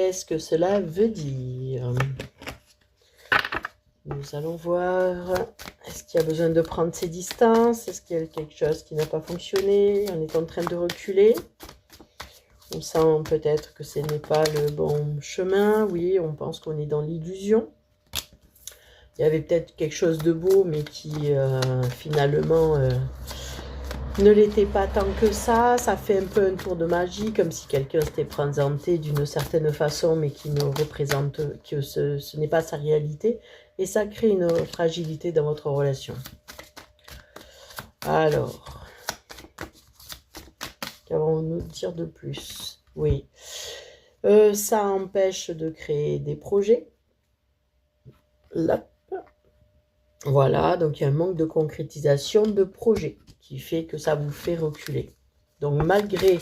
qu'est-ce que cela veut dire? Nous allons voir. Est-ce qu'il y a besoin de prendre ses distances? Est-ce qu'il y a quelque chose qui n'a pas fonctionné? On est en train de reculer. On sent peut-être que ce n'est pas le bon chemin. Oui, on pense qu'on est dans l'illusion. Il y avait peut-être quelque chose de beau, mais qui finalement ne l'était pas tant que ça. Ça fait un peu un tour de magie, comme si quelqu'un s'était présenté d'une certaine façon, mais qui ne représente que ce n'est pas sa réalité. Et ça crée une fragilité dans votre relation. Alors, qu'avons-nous dire de plus? Oui. Ça empêche de créer des projets. Là. Voilà, donc il y a un manque de concrétisation de projet qui fait que ça vous fait reculer. Donc malgré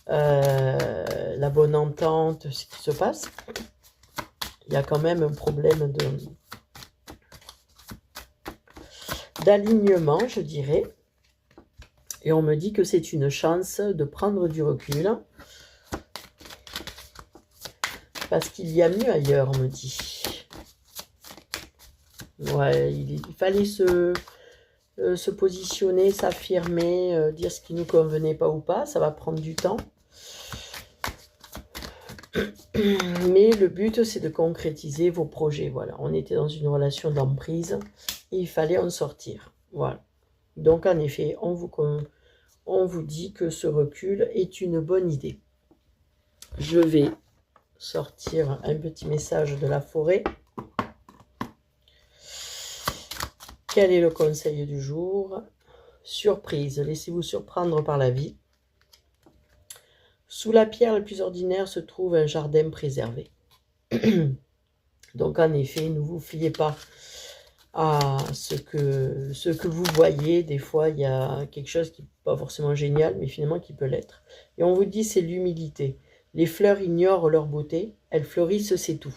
la bonne entente, ce qui se passe, il y a quand même un problème d'alignement, je dirais. Et on me dit que c'est une chance de prendre du recul. Parce qu'il y a mieux ailleurs, on me dit. Ouais, il fallait se positionner, s'affirmer, dire ce qui nous convenait pas ou pas. Ça va prendre du temps. Mais le but, c'est de concrétiser vos projets. Voilà, on était dans une relation d'emprise et il fallait en sortir. Voilà. Donc, en effet, on vous dit que ce recul est une bonne idée. Je vais sortir un petit message de la forêt. Quel est le conseil du jour? Surprise, laissez-vous surprendre par la vie. Sous la pierre la plus ordinaire se trouve un jardin préservé. Donc en effet, ne vous fiez pas à ce que vous voyez. Des fois, il y a quelque chose qui n'est pas forcément génial, mais finalement qui peut l'être. Et on vous dit, c'est l'humilité. Les fleurs ignorent leur beauté, elles fleurissent, c'est tout.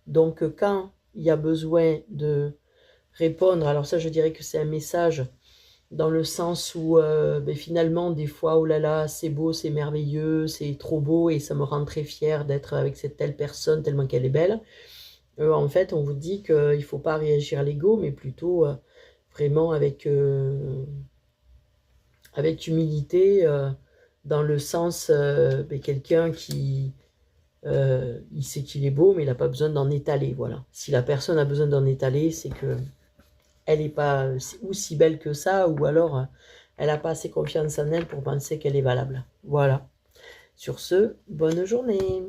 Donc quand il y a besoin de répondre, alors ça je dirais que c'est un message dans le sens où finalement des fois, oh là là, c'est beau, c'est merveilleux, c'est trop beau et ça me rend très fière d'être avec cette telle personne tellement qu'elle est belle. En fait, on vous dit qu'il ne faut pas réagir à l'ego, mais plutôt vraiment avec humilité, dans le sens quelqu'un qui il sait qu'il est beau, mais il n'a pas besoin d'en étaler. Voilà. Si la personne a besoin d'en étaler, c'est que elle n'est pas ou si belle que ça, ou alors elle n'a pas assez confiance en elle pour penser qu'elle est valable. Voilà. Sur ce, bonne journée.